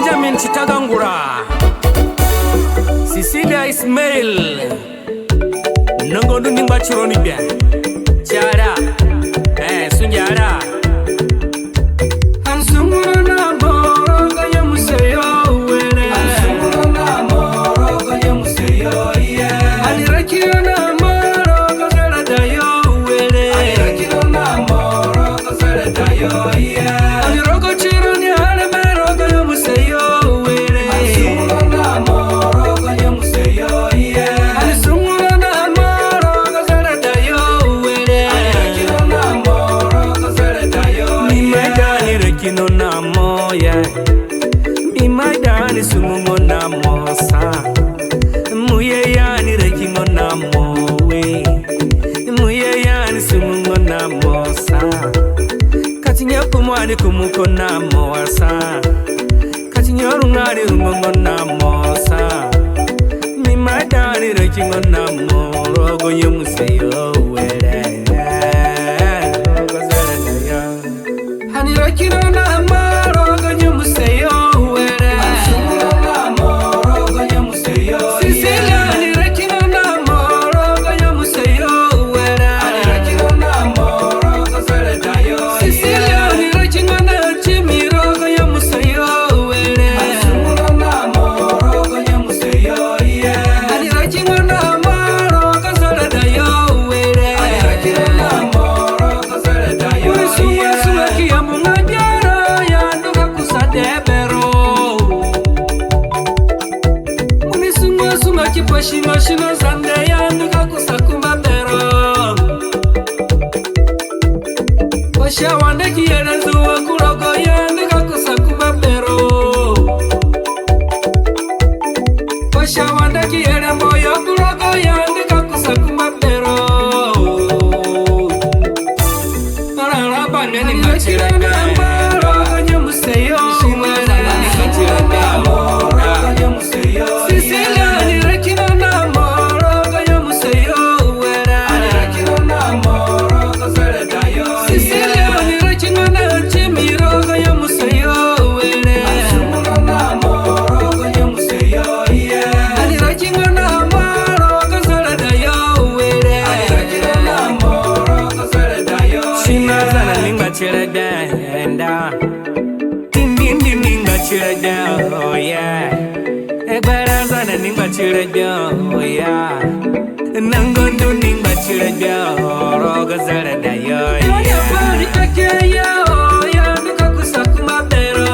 Benjamin Chitagangura, Cecilia Ismail, Nongodu Nimba Chironibia, Chara, Sunjara. Mimaidani sumungo na mosa, muye yani rekingo na mowe, muye yani sumungo na mosa, katinya kumwani kumuko na moasa, katinya rungari rumungo na mosa, mimaidani rekingo na morogo yomuseyo wele, rogo zerendaya, hani rekino na morogo yomuseyo. Mashino zande yanduka kusakuma pero Washa wande kiyere zuwa kurogo yanduka kusakuma pero Washa wande kiyere moyo kurogo yanduka kusakuma pero Nara bande ni machiranga Rogo nyamuseyo Shimazana ni machiranga Rogo nyamuseyo Sicilia ni rekina oh yeah, Ekbarazana nimba chiraja, oh yeah, Nangondo nimba chiraja, roga zara da yo yeah. Oh yeah, nuka kusakuma pero.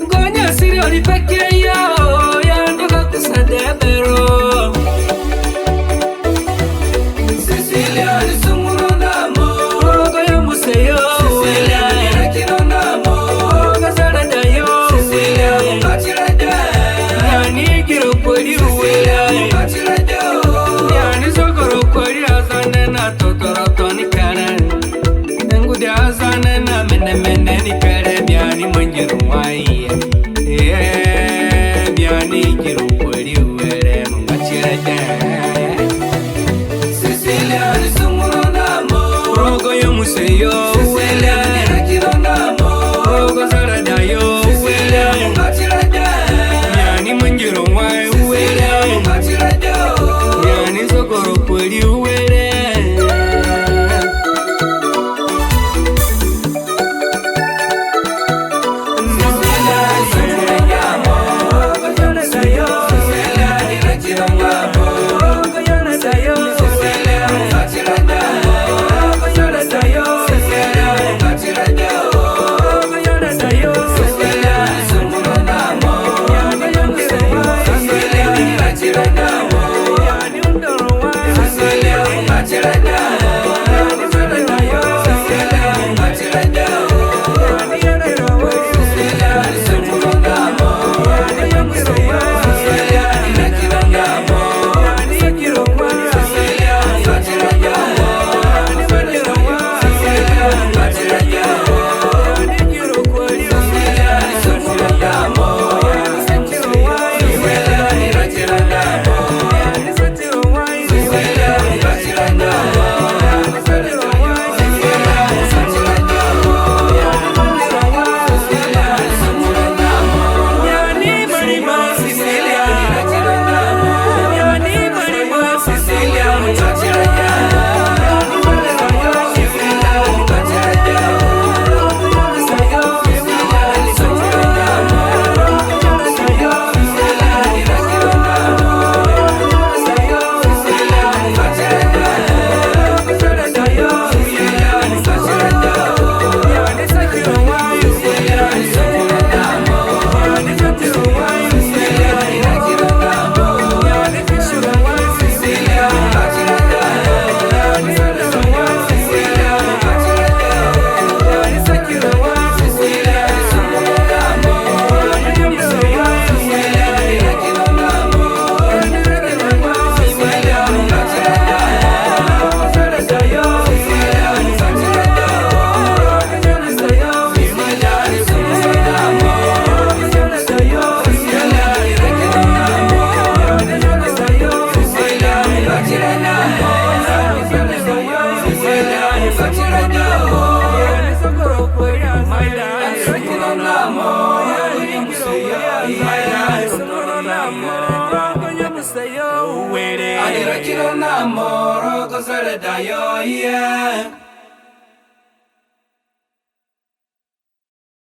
Gonya sirio di pekeya, oh yeah, nuka kusade pero. Cecilia di sumuro namo, roga yo museyo. Mene kare biani manjiru wai biani jiru kwari were mungachira da Cecilia ni sumuro namo rogo yo museyo wele rakiro namo rogo zara da yo wele mungachira da biani manjiru wai wele mungachira da biani sokoro kwari were Adira kilo na moro ko sare da yo yeah.